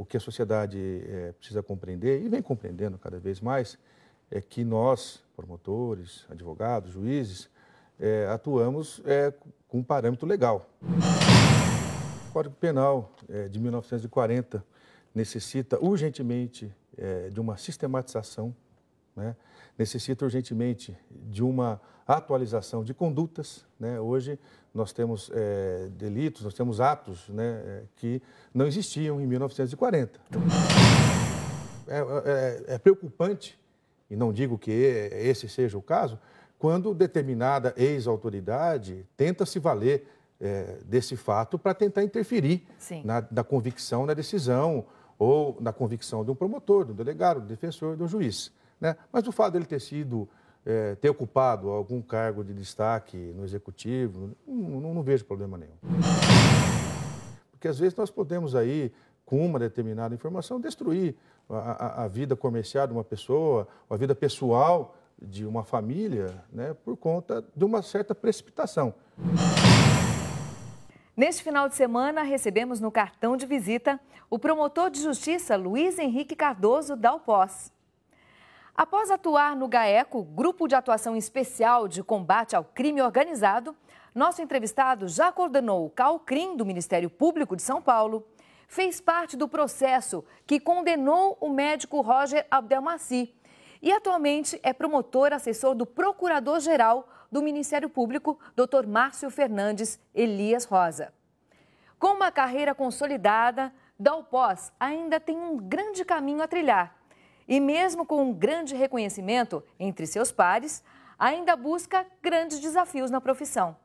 o que a sociedade precisa compreender, e vem compreendendo cada vez mais, é que nós, promotores, advogados, juízes, atuamos com um parâmetro legal. O Código Penal de 1940 necessita urgentemente de uma sistematização, né? Necessita urgentemente de uma atualização de condutas, né? Hoje nós temos delitos, nós temos atos, né, que não existiam em 1940. É preocupante, e não digo que esse seja o caso, quando determinada ex-autoridade tenta se valer desse fato para tentar interferir na convicção, na decisão, ou na convicção de um promotor, do delegado, do defensor, do juiz, né? Mas o fato dele ter ocupado algum cargo de destaque no executivo, não vejo problema nenhum. Porque às vezes nós podemos aí, com uma determinada informação, destruir a vida comercial de uma pessoa, a vida pessoal de uma família, né, por conta de uma certa precipitação. Neste final de semana, recebemos no cartão de visita o promotor de justiça Luiz Henrique Cardoso Dalpós. Após atuar no GAECO, Grupo de Atuação Especial de Combate ao Crime Organizado, nosso entrevistado já coordenou o CAUCRIM do Ministério Público de São Paulo, fez parte do processo que condenou o médico Roger Abdelmaci e atualmente é promotor assessor do Procurador-Geral do Ministério Público, Dr. Márcio Fernandes Elias Rosa. Com uma carreira consolidada, Dalpós ainda tem um grande caminho a trilhar. E mesmo com um grande reconhecimento entre seus pares, ainda busca grandes desafios na profissão.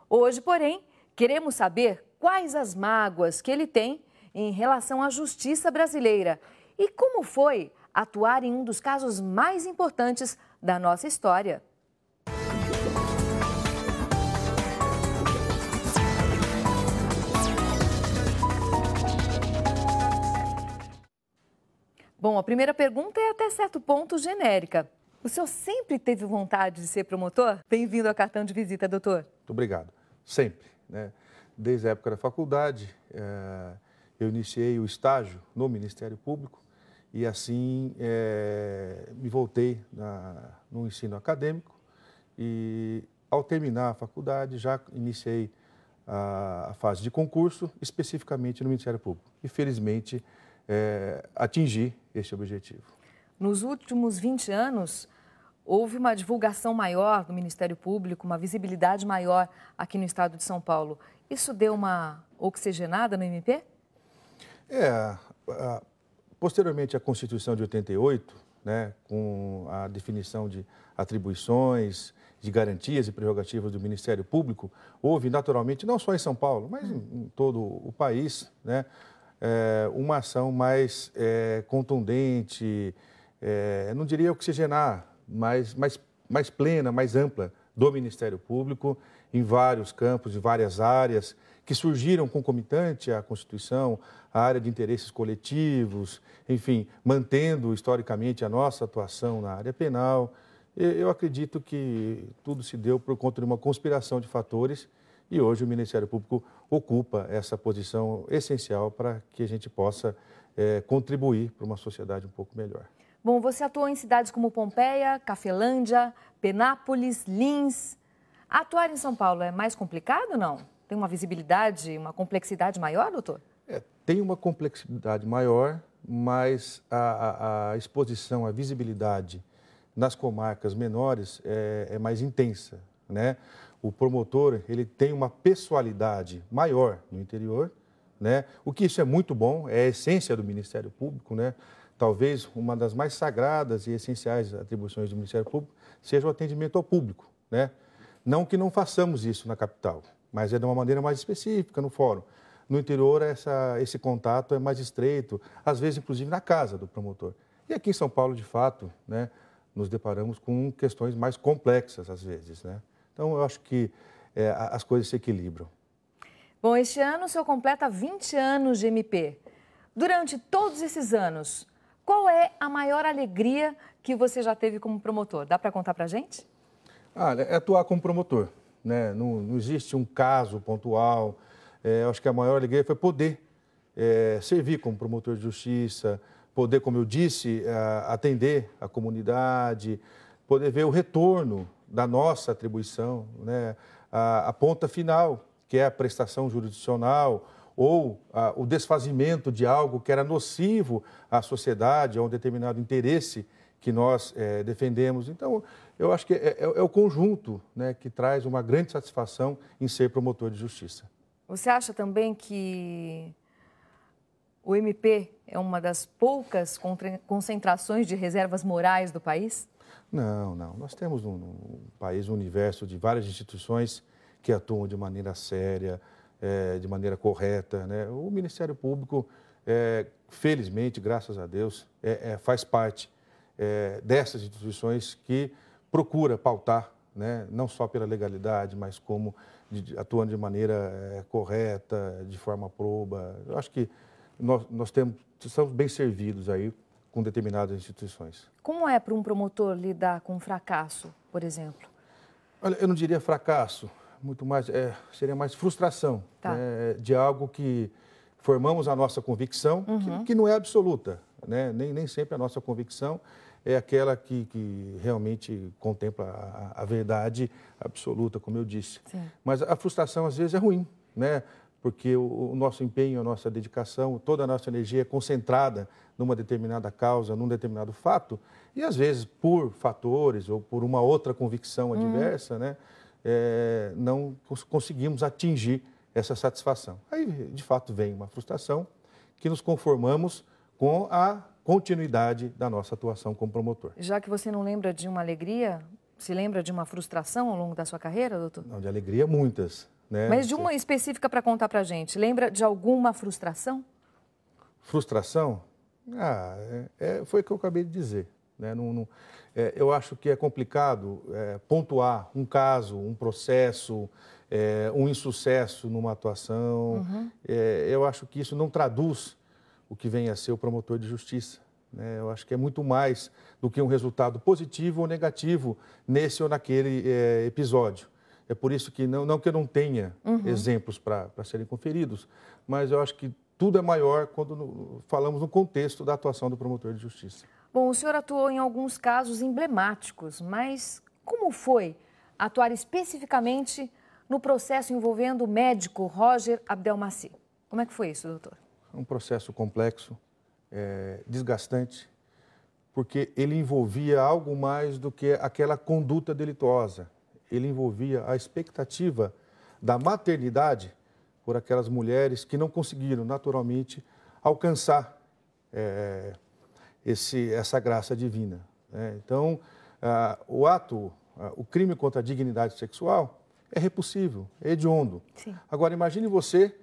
Hoje, porém, queremos saber quais as mágoas que ele tem em relação à justiça brasileira e como foi atuar em um dos casos mais importantes da nossa história. Bom, a primeira pergunta é até certo ponto genérica. O senhor sempre teve vontade de ser promotor? Bem-vindo ao cartão de visita, doutor. Muito obrigado. Sempre, né? Desde a época da faculdade, eu iniciei o estágio no Ministério Público e assim me voltei no ensino acadêmico e ao terminar a faculdade já iniciei a fase de concurso, especificamente no Ministério Público. E felizmente atingi esse objetivo. Nos últimos 20 anos, houve uma divulgação maior do Ministério Público, uma visibilidade maior aqui no estado de São Paulo. Isso deu uma oxigenada no MP? Posteriormente à Constituição de 88, né, com a definição de atribuições, de garantias e prerrogativas do Ministério Público, houve naturalmente, não só em São Paulo, mas em todo o país, né, uma ação mais contundente, não diria oxigenar, mas mais plena, mais ampla do Ministério Público em vários campos, em várias áreas que surgiram concomitante à Constituição, a área de interesses coletivos, enfim, mantendo historicamente a nossa atuação na área penal. Eu acredito que tudo se deu por conta de uma conspiração de fatores e hoje o Ministério Público ocupa essa posição essencial para que a gente possa contribuir para uma sociedade um pouco melhor. Bom, você atuou em cidades como Pompeia, Cafelândia, Penápolis, Lins. Atuar em São Paulo é mais complicado ou não? Tem uma visibilidade, uma complexidade maior, doutor? Tem uma complexidade maior, mas a exposição, a visibilidade nas comarcas menores é mais intensa, né? O promotor, ele tem uma pessoalidade maior no interior, né? O que isso é muito bom, é a essência do Ministério Público, né? Talvez uma das mais sagradas e essenciais atribuições do Ministério Público seja o atendimento ao público, né? Não que não façamos isso na capital, mas é de uma maneira mais específica no fórum. No interior, esse contato é mais estreito, às vezes, inclusive, na casa do promotor. E aqui em São Paulo, de fato, né, nos deparamos com questões mais complexas, às vezes, né? Então, eu acho que as coisas se equilibram. Bom, este ano o senhor completa 20 anos de MP. Durante todos esses anos, qual é a maior alegria que você já teve como promotor? Dá para contar para a gente? É atuar como promotor, né? Não existe um caso pontual. Eu acho que a maior alegria foi poder servir como promotor de justiça, poder, como eu disse, atender a comunidade, poder ver o retorno da nossa atribuição, né? A ponta final, que é a prestação jurisdicional, ou o desfazimento de algo que era nocivo à sociedade, a um determinado interesse que nós defendemos. Então, eu acho que é o conjunto, né, que traz uma grande satisfação em ser promotor de justiça. Você acha também que o MP é uma das poucas concentrações de reservas morais do país? Não. Nós temos no país um universo de várias instituições que atuam de maneira séria, de maneira correta, né? O Ministério Público, felizmente, graças a Deus, faz parte dessas instituições que procura pautar, né? Não só pela legalidade, mas como atuando de maneira correta, de forma proba. Eu acho que nós estamos bem servidos aí com determinadas instituições. Como é para um promotor lidar com fracasso, por exemplo? Olha, eu não diria fracasso, muito mais, seria mais frustração, tá, de algo que formamos a nossa convicção, que não é absoluta, né? Nem sempre a nossa convicção é aquela que realmente contempla a verdade absoluta, como eu disse. Sim. Mas a frustração, às vezes, é ruim, né? Porque o nosso empenho, a nossa dedicação, toda a nossa energia é concentrada numa determinada causa, num determinado fato, e às vezes por fatores ou por uma outra convicção adversa, né, não conseguimos atingir essa satisfação. Aí, de fato, vem uma frustração que nos conformamos com a continuidade da nossa atuação como promotor. Já que você não lembra de uma alegria, se lembra de uma frustração ao longo da sua carreira, doutor? Não, de alegria, muitas. Né? Mas de uma específica para contar para a gente, lembra de alguma frustração? Frustração? Foi o que eu acabei de dizer. Né? Eu acho que é complicado pontuar um caso, um processo, um insucesso numa atuação. Eu acho que isso não traduz o que vem a ser o promotor de justiça. Né? Eu acho que é muito mais do que um resultado positivo ou negativo nesse ou naquele episódio. É por isso que, não que eu não tenha exemplos para serem conferidos, mas eu acho que tudo é maior quando falamos no contexto da atuação do promotor de justiça. Bom, o senhor atuou em alguns casos emblemáticos, mas como foi atuar especificamente no processo envolvendo o médico Roger Abdelmaci? Como é que foi isso, doutor? Um processo complexo, desgastante, porque ele envolvia algo mais do que aquela conduta delituosa. Ele envolvia a expectativa da maternidade por aquelas mulheres que não conseguiram, naturalmente, alcançar essa graça divina. Né? Então, o crime contra a dignidade sexual é repulsivo, é hediondo. Sim. Agora, imagine você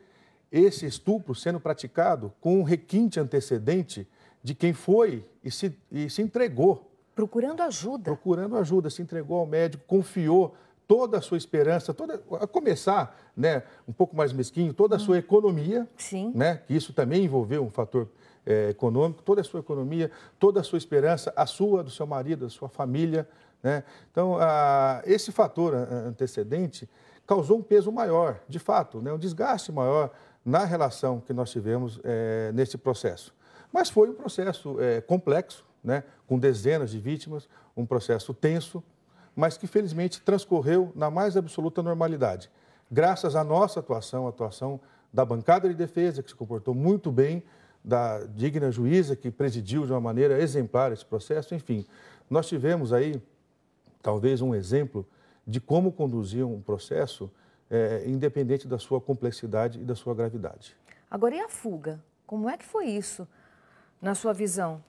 esse estupro sendo praticado com um requinte antecedente de quem foi e se entregou. Procurando ajuda. Procurando ajuda, se entregou ao médico, confiou toda a sua esperança, a começar, né, um pouco mais mesquinho, toda a sua economia, Sim. Né, que isso também envolveu um fator econômico, toda a sua economia, toda a sua esperança, a sua, do seu marido, da sua família. Né? Então, esse fator antecedente causou um peso maior, de fato, né, um desgaste maior na relação que nós tivemos nesse processo. Mas foi um processo complexo, né, com dezenas de vítimas, um processo tenso, mas que felizmente transcorreu na mais absoluta normalidade. Graças à nossa atuação, a atuação da bancada de defesa, que se comportou muito bem, da digna juíza, que presidiu de uma maneira exemplar esse processo, enfim. Nós tivemos aí, talvez, um exemplo de como conduzir um processo independente da sua complexidade e da sua gravidade. Agora, e a fuga? Como é que foi isso, na sua visão?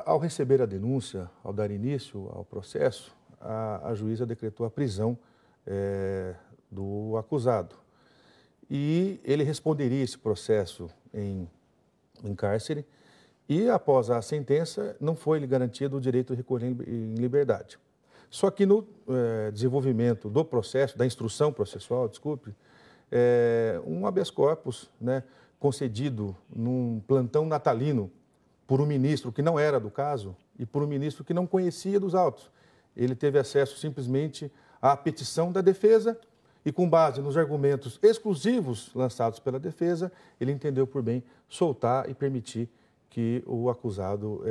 Ao receber a denúncia, ao dar início ao processo, a juíza decretou a prisão do acusado. E ele responderia esse processo em cárcere e, após a sentença, não foi-lhe garantido o direito de recolher em liberdade. Só que no desenvolvimento do processo, da instrução processual, um habeas corpus, né, concedido num plantão natalino por um ministro que não era do caso e por um ministro que não conhecia dos autos. Ele teve acesso simplesmente à petição da defesa e com base nos argumentos exclusivos lançados pela defesa, ele entendeu por bem soltar e permitir que o acusado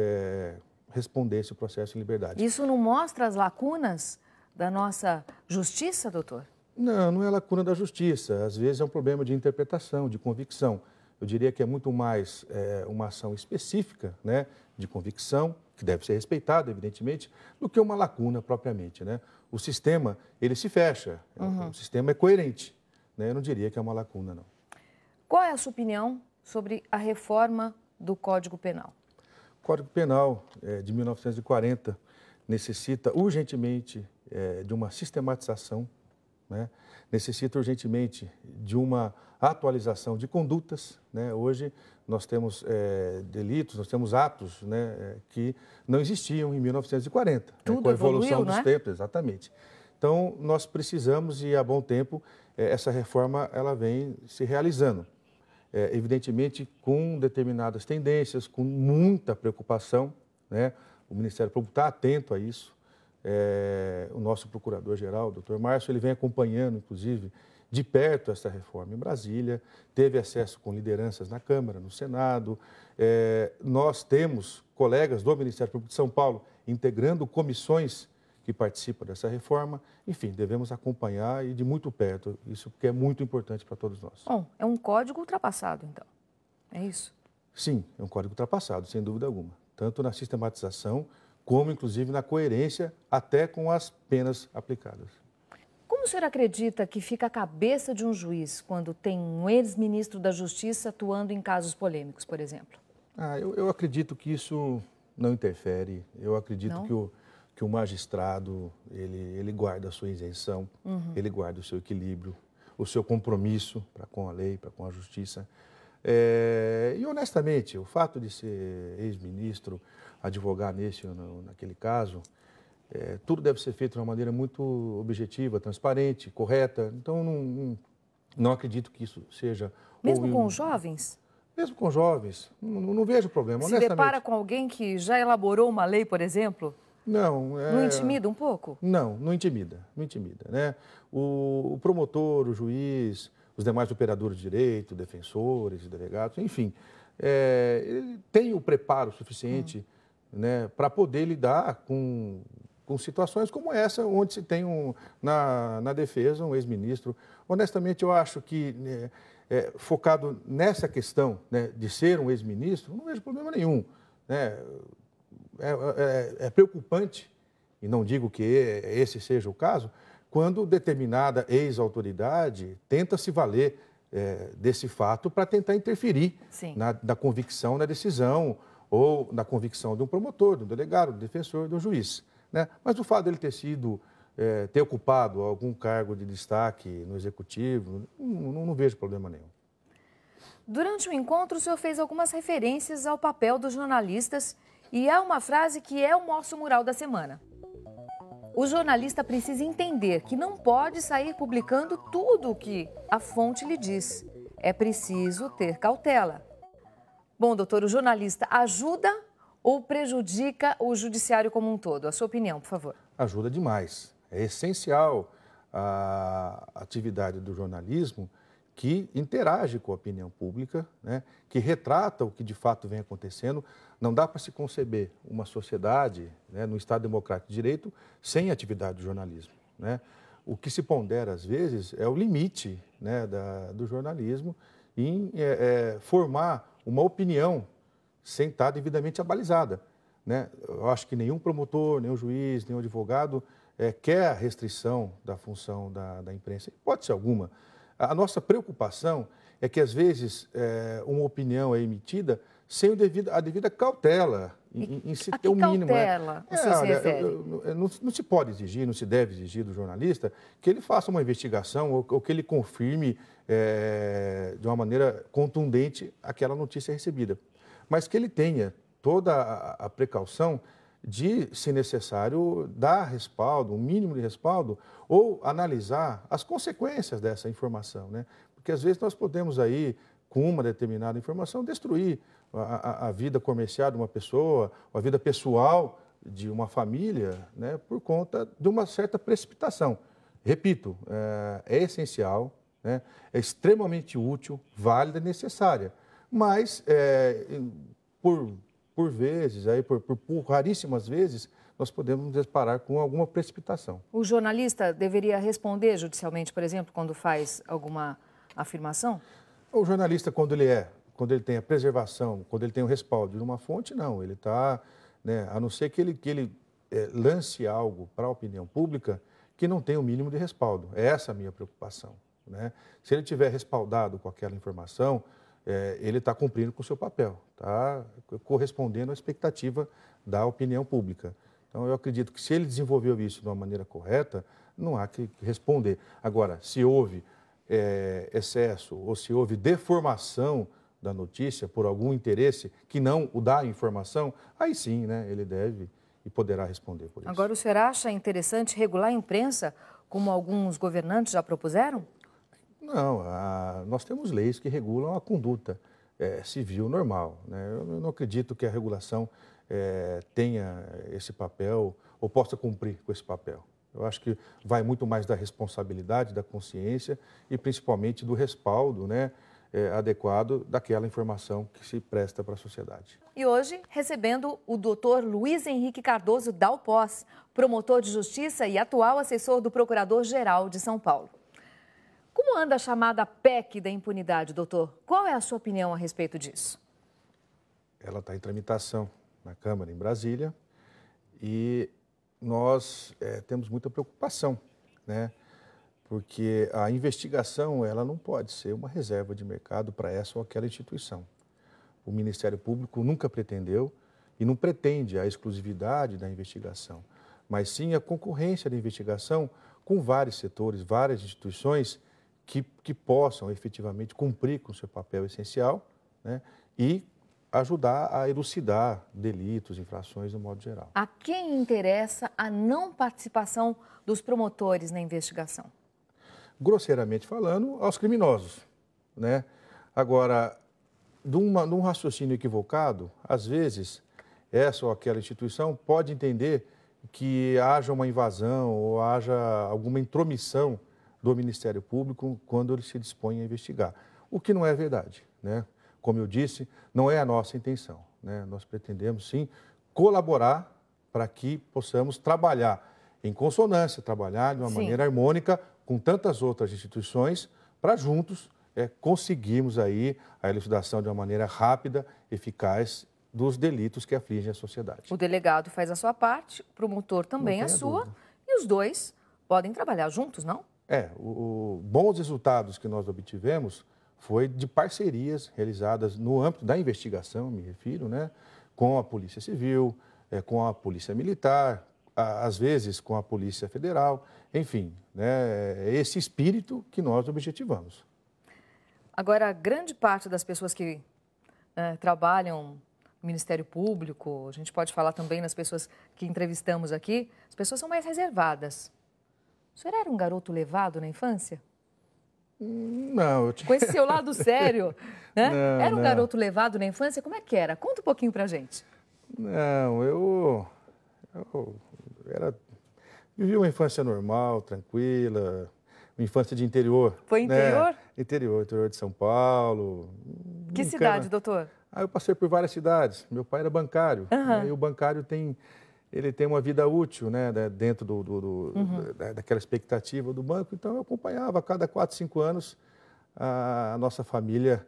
respondesse o processo em liberdade. Isso não mostra as lacunas da nossa justiça, doutor? Não, não é lacuna da justiça. Às vezes é um problema de interpretação, de convicção. Eu diria que é muito mais uma ação específica, né, de convicção, que deve ser respeitada, evidentemente, do que uma lacuna propriamente, né? O sistema, ele se fecha, o sistema é coerente, né? Eu não diria que é uma lacuna, não. Qual é a sua opinião sobre a reforma do Código Penal? O Código Penal de 1940 necessita urgentemente de uma sistematização, né? Necessita urgentemente de uma atualização de condutas, né? Hoje nós temos delitos, nós temos atos, né, que não existiam em 1940. Tudo com a evolução evoluiu, dos tempos, exatamente. Então, nós precisamos, e há bom tempo, essa reforma ela vem se realizando. Evidentemente, com determinadas tendências, com muita preocupação, né? O Ministério Público está atento a isso. O nosso procurador-geral, o doutor Márcio, ele vem acompanhando, inclusive, de perto essa reforma em Brasília, teve acesso com lideranças na Câmara, no Senado. Nós temos colegas do Ministério Público de São Paulo integrando comissões que participam dessa reforma. Enfim, devemos acompanhar e de muito perto, isso porque é muito importante para todos nós. Bom, é um código ultrapassado, então. É isso? Sim, é um código ultrapassado, sem dúvida alguma. Tanto na sistematização, como inclusive na coerência, até com as penas aplicadas. Como o senhor acredita que fica a cabeça de um juiz quando tem um ex-ministro da Justiça atuando em casos polêmicos, por exemplo? Eu acredito que isso não interfere. Eu acredito Não? que o magistrado, ele guarda a sua isenção, ele guarda o seu equilíbrio, o seu compromisso para com a lei, para com a justiça. E, honestamente, o fato de ser ex-ministro, advogar nesse ou naquele caso, tudo deve ser feito de uma maneira muito objetiva, transparente, correta. Então, não acredito que isso seja... Mesmo com os jovens? Mesmo com jovens, não vejo problema, Se honestamente. depara com alguém que já elaborou uma lei, por exemplo? Não. Não intimida um pouco? Não intimida, né? O promotor, o juiz, os demais operadores de direito, defensores, delegados, enfim, ele tem o preparo suficiente, né, para poder lidar com situações como essa, onde se tem na defesa um ex-ministro. Honestamente, eu acho que, focado nessa questão, né, de ser um ex-ministro, não vejo problema nenhum, né? É preocupante, e não digo que esse seja o caso, quando determinada ex-autoridade tenta se valer desse fato para tentar interferir na convicção, na decisão, ou na convicção de um promotor, de um delegado, do defensor, do juiz, né? Mas o fato dele ter ocupado algum cargo de destaque no executivo, não vejo problema nenhum. Durante o encontro, o senhor fez algumas referências ao papel dos jornalistas e há uma frase que é o nosso mural da semana. O jornalista precisa entender que não pode sair publicando tudo o que a fonte lhe diz. É preciso ter cautela. Bom, doutor, o jornalista ajuda ou prejudica o judiciário como um todo? A sua opinião, por favor. Ajuda demais. É essencial a atividade do jornalismo que interage com a opinião pública, né, que retrata o que de fato vem acontecendo. Não dá para se conceber uma sociedade, né, no Estado Democrático de Direito sem atividade do jornalismo, né? O que se pondera, às vezes, é o limite, né, do jornalismo em formar uma opinião sem estar devidamente abalizada, né? Eu acho que nenhum promotor, nenhum juiz, nenhum advogado quer a restrição da função da imprensa, hipótese alguma. A nossa preocupação é que, às vezes, uma opinião é emitida sem a devida cautela, em se ter o mínimo. Cautela o senhor se refere? Não se pode exigir, não se deve exigir do jornalista que ele faça uma investigação ou que ele confirme de uma maneira contundente aquela notícia recebida. Mas que ele tenha toda a precaução de, se necessário, dar respaldo, um mínimo de respaldo, ou analisar as consequências dessa informação, né? Porque, às vezes, nós podemos aí, com uma determinada informação, destruir a vida comercial de uma pessoa, a vida pessoal de uma família, né, por conta de uma certa precipitação. repito, é essencial, né? É extremamente útil, válida e necessária. Mas, por vezes, por raríssimas vezes, nós podemos nos deparar com alguma precipitação. O jornalista deveria responder judicialmente, por exemplo, quando faz alguma afirmação? O jornalista, quando ele tem a preservação, quando ele tem o respaldo de uma fonte, não. Ele está, né, a não ser que ele lance algo para a opinião pública que não tem o mínimo de respaldo. É essa a minha preocupação, né? Se ele tiver respaldado com aquela informação, ele está cumprindo com o seu papel, está correspondendo à expectativa da opinião pública. Então, eu acredito que se ele desenvolveu isso de uma maneira correta, não há que responder. Agora, se houve excesso ou se houve deformação da notícia por algum interesse que não o dá informação, aí sim, né, ele deve e poderá responder por isso. Agora, o senhor acha interessante regular a imprensa, como alguns governantes já propuseram? Não, nós temos leis que regulam a conduta civil normal, né? Eu não acredito que a regulação tenha esse papel ou possa cumprir com esse papel. Eu acho que vai muito mais da responsabilidade, da consciência e principalmente do respaldo, né, adequado daquela informação que se presta para a sociedade. E hoje, recebendo o doutor Luiz Henrique Cardoso Dalpós, promotor de justiça e atual assessor do Procurador-Geral de São Paulo. Como anda a chamada PEC da impunidade, doutor? Qual é a sua opinião a respeito disso? Ela está em tramitação na Câmara, em Brasília, e nós temos muita preocupação, né? Porque a investigação ela não pode ser uma reserva de mercado para essa ou aquela instituição. O Ministério Público nunca pretendeu e não pretende a exclusividade da investigação, mas sim a concorrência da investigação com vários setores, várias instituições que possam efetivamente cumprir com o seu papel essencial, né, e ajudar a elucidar delitos, infrações no modo geral. A quem interessa a não participação dos promotores na investigação? Grosseiramente falando, aos criminosos, né? Agora, num raciocínio equivocado, às vezes, essa ou aquela instituição pode entender que haja uma invasão ou haja alguma intromissão do Ministério Público quando ele se dispõe a investigar, o que não é verdade, né? Como eu disse, não é a nossa intenção, né? Nós pretendemos, sim, colaborar para que possamos trabalhar em consonância, trabalhar de uma maneira harmônica com tantas outras instituições para juntos conseguirmos aí a elucidação de uma maneira rápida, eficaz dos delitos que afligem a sociedade. O delegado faz a sua parte, o promotor também a sua, e os dois podem trabalhar juntos, não? Bons resultados que nós obtivemos foi de parcerias realizadas no âmbito da investigação, me refiro, né, com a Polícia Civil, com a Polícia Militar, às vezes com a Polícia Federal, enfim, né, é esse espírito que nós objetivamos. Agora, grande parte das pessoas que trabalham no Ministério Público, a gente pode falar também nas pessoas que entrevistamos aqui, as pessoas são mais reservadas. O senhor era um garoto levado na infância? Não, eu tinha... Com esse seu lado sério, né? Não, era um garoto levado na infância? Como é que era? Conta um pouquinho pra gente. Não, eu vivi uma infância normal, tranquila, uma infância de interior. Foi interior? Interior de São Paulo. Que cidade, doutor? Eu passei por várias cidades. Meu pai era bancário, né? E o bancário tem uma vida útil, né, dentro daquela expectativa do banco. Então, eu acompanhava a cada 4, 5 anos a nossa família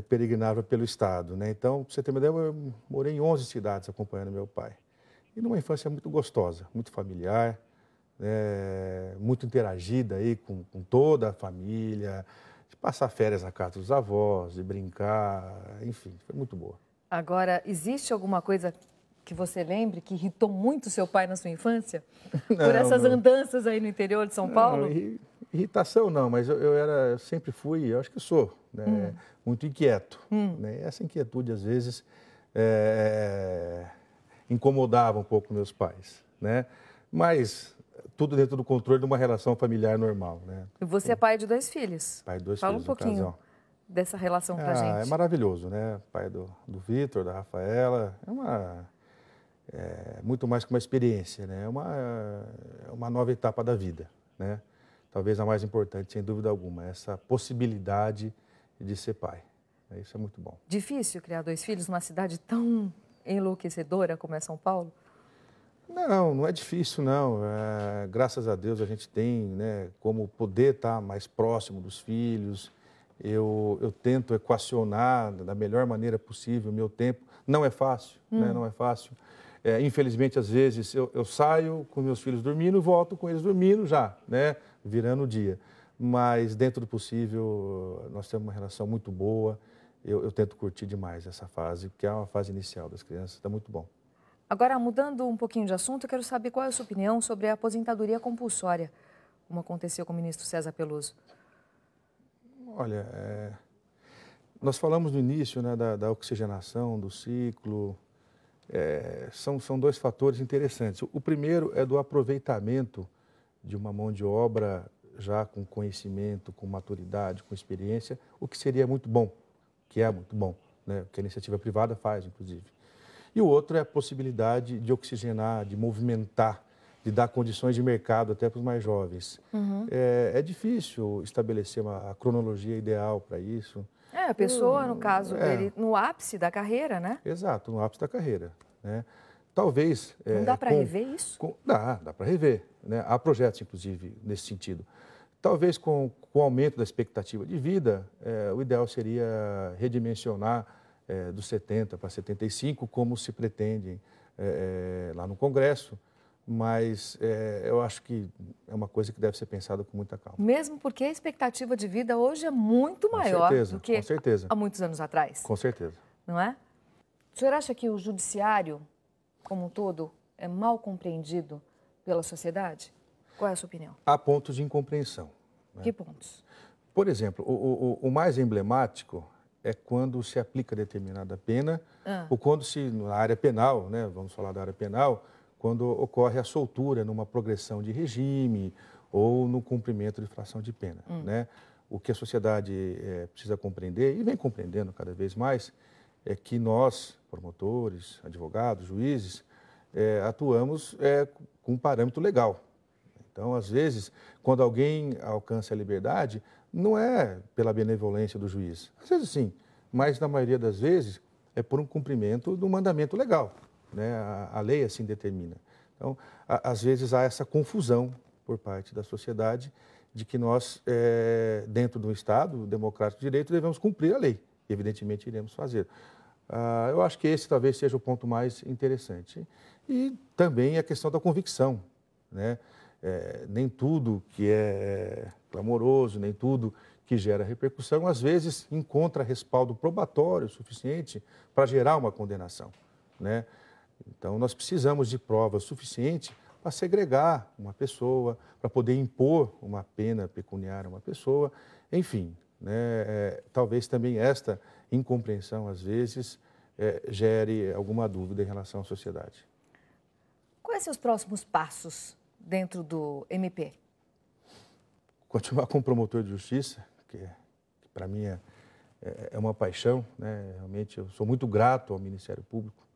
peregrinava pelo estado, né? Então, para você ter uma ideia, eu morei em 11 cidades acompanhando meu pai. E numa infância muito gostosa, muito familiar, muito interagida aí com toda a família, de passar férias na casa dos avós, de brincar, enfim, foi muito boa. Agora, existe alguma coisa que você lembre que irritou muito seu pai na sua infância? Por essas andanças aí no interior de São Paulo? Irritação não, mas eu sempre fui, eu acho que sou, né, muito inquieto. Né? Essa inquietude, às vezes, incomodava um pouco meus pais, né? Mas tudo dentro do controle de uma relação familiar normal, né? E você é pai de 2 filhos. Pai de 2 filhos, Fala um pouquinho dessa relação pra gente. É maravilhoso, né? Pai do Vitor, da Rafaela, muito mais que uma experiência, né? É uma nova etapa da vida, né? talvez a mais importante, sem dúvida alguma, essa possibilidade de ser pai. Isso é muito bom. Difícil criar 2 filhos numa cidade tão enlouquecedora como é São Paulo? Não, não é difícil, não. Graças a Deus a gente tem, né, como poder estar mais próximo dos filhos. Eu tento equacionar da melhor maneira possível o meu tempo. Não é fácil, né? Não é fácil. Infelizmente, às vezes, eu saio com meus filhos dormindo e volto com eles dormindo já, né? Virando o dia. Mas, dentro do possível, nós temos uma relação muito boa. Eu tento curtir demais essa fase, que é uma fase inicial das crianças. Está muito bom. Agora, mudando um pouquinho de assunto, eu quero saber qual é a sua opinião sobre a aposentadoria compulsória, como aconteceu com o ministro César Peluso. Olha, nós falamos no início, né, da oxigenação, do ciclo. São 2 fatores interessantes. O primeiro é do aproveitamento de uma mão de obra já com conhecimento, com maturidade, com experiência, o que seria muito bom, que é muito bom, né, que a iniciativa privada faz, inclusive. E o outro é a possibilidade de oxigenar, de movimentar, de dar condições de mercado até para os mais jovens. É difícil estabelecer a cronologia ideal para isso. A pessoa, no caso dele, no ápice da carreira, né? Exato, no ápice da carreira, né? Talvez... Não dá para rever isso? Dá para rever, né? Há projetos, inclusive, nesse sentido. Talvez com o aumento da expectativa de vida, o ideal seria redimensionar dos 70 para 75, como se pretende lá no Congresso, mas eu acho que é uma coisa que deve ser pensada com muita calma. Mesmo porque a expectativa de vida hoje é muito maior do que há muitos anos atrás. Com certeza. Não é? O senhor acha que o judiciário, como um todo, é mal compreendido pela sociedade? Qual é a sua opinião? Há pontos de incompreensão. Né? Que pontos? Por exemplo, o mais emblemático é quando se aplica determinada pena ou quando na área penal, né, vamos falar da área penal, quando ocorre a soltura numa progressão de regime ou no cumprimento de fração de pena. Né? O que a sociedade precisa compreender, e vem compreendendo cada vez mais, é que nós, promotores, advogados, juízes, atuamos com um parâmetro legal. Então, às vezes, quando alguém alcança a liberdade, não é pela benevolência do juiz. Às vezes sim, mas na maioria das vezes é por um cumprimento do mandamento legal. Né? A lei assim determina. Então, às vezes há essa confusão por parte da sociedade de que nós, dentro do Estado democrático de direito, devemos cumprir a lei. E, evidentemente, iremos fazer. Eu acho que esse talvez seja o ponto mais interessante. E também a questão da convicção. Né? Nem tudo que é clamoroso, nem tudo que gera repercussão, às vezes encontra respaldo probatório suficiente para gerar uma condenação. Né? Então, nós precisamos de provas suficientes para segregar uma pessoa, para poder impor uma pena pecuniária a uma pessoa, enfim. Né? Talvez também esta incompreensão, às vezes, gere alguma dúvida em relação à sociedade. Quais são os próximos passos dentro do MP? Continuar como promotor de justiça, que para mim é uma paixão. Né? Realmente, eu sou muito grato ao Ministério Público.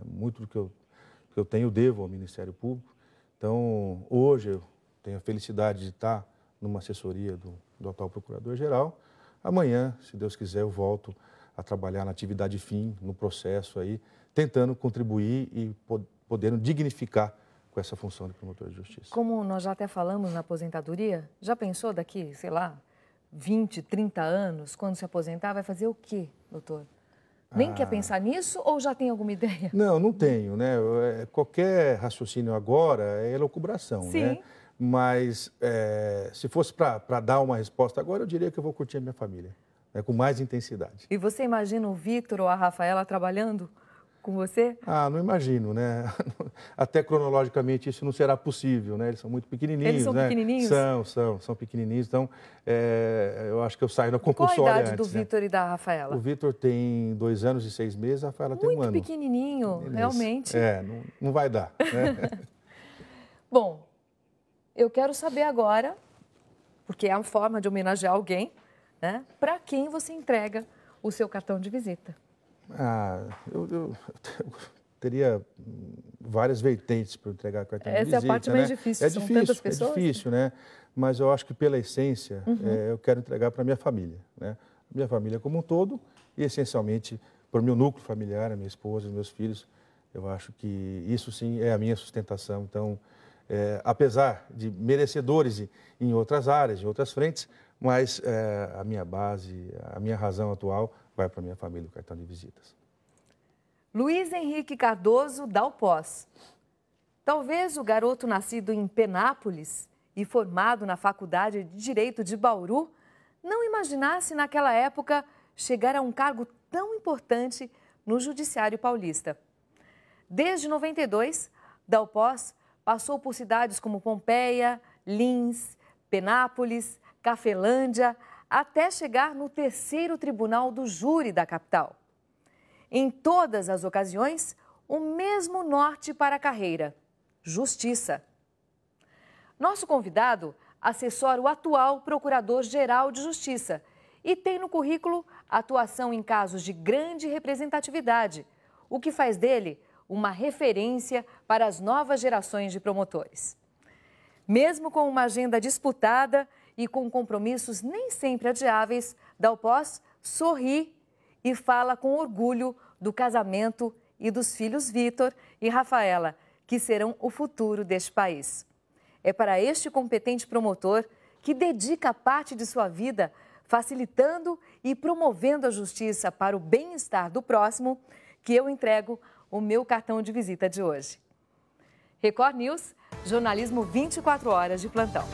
Muito do que eu tenho, devo ao Ministério Público. Então, hoje eu tenho a felicidade de estar numa assessoria do atual Procurador-Geral. Amanhã, se Deus quiser, eu volto a trabalhar na atividade fim, no processo aí, tentando contribuir e podendo dignificar com essa função de promotor de justiça. Como nós já até falamos na aposentadoria, já pensou daqui, sei lá, 20, 30 anos, quando se aposentar, vai fazer o quê, doutor? Nem quer pensar nisso ou já tem alguma ideia? Não tenho, né? Qualquer raciocínio agora é elucubração, Sim. Né? Mas se fosse para dar uma resposta agora, eu diria que eu vou curtir a minha família, né? Com mais intensidade. E você imagina o Vitor ou a Rafaela trabalhando com você? Não imagino, né? Até cronologicamente isso não será possível, né? Eles são muito pequenininhos, Eles são né? pequenininhos? São pequenininhos, então eu acho que eu saio na compulsória antes. Qual a idade do né? Vitor e da Rafaela? O Vitor tem 2 anos e 6 meses, a Rafaela tem 1 ano. Muito pequenininho, realmente. Não vai dar, né? Bom, eu quero saber agora, porque é uma forma de homenagear alguém, né? Para quem você entrega o seu cartão de visita? Eu teria várias vertentes para entregar cartão de visita. Essa é a parte mais difícil, são tantas pessoas. É difícil, né? mas eu acho que pela essência eu quero entregar para a minha família, né? Minha família como um todo e essencialmente para o meu núcleo familiar, a minha esposa, os meus filhos. Eu acho que isso sim é a minha sustentação. Então, apesar de merecedores em outras áreas, em outras frentes, mas a minha base, a minha razão atual vai para a minha família, o cartão de visitas. Luiz Henrique Cardoso Dalpós. Talvez o garoto nascido em Penápolis e formado na Faculdade de Direito de Bauru não imaginasse naquela época chegar a um cargo tão importante no Judiciário Paulista. Desde 92, Dalpós passou por cidades como Pompeia, Lins, Penápolis, Cafelândia, até chegar no 3º Tribunal do Júri da capital. Em todas as ocasiões, o mesmo norte para a carreira: justiça. Nosso convidado assessora o atual Procurador-Geral de Justiça e tem no currículo atuação em casos de grande representatividade, o que faz dele uma referência para as novas gerações de promotores. Mesmo com uma agenda disputada e com compromissos nem sempre adiáveis, Dalpós sorri e fala com orgulho do casamento e dos filhos Vitor e Rafaela, que serão o futuro deste país. É para este competente promotor, que dedica parte de sua vida facilitando e promovendo a justiça para o bem-estar do próximo, que eu entrego o meu cartão de visita de hoje. Record News, jornalismo 24 horas de plantão.